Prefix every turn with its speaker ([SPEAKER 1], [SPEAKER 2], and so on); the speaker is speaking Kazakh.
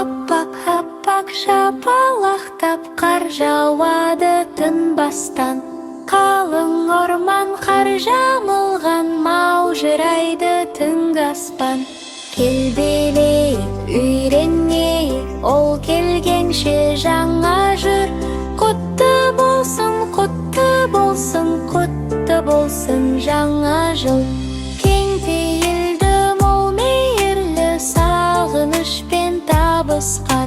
[SPEAKER 1] Аппақ жапалақтап қар жауады тынбастан. Қалың орман қар жамылған, маужырайды түнгі аспан. Келбелейік, үйренейік, ол келгенше жаңа жыр. Құтты болсын, құтты болсын, құтты болсын жаңа жыл. Кең пейілді, мол мейірлі, сағыныш пен табысқа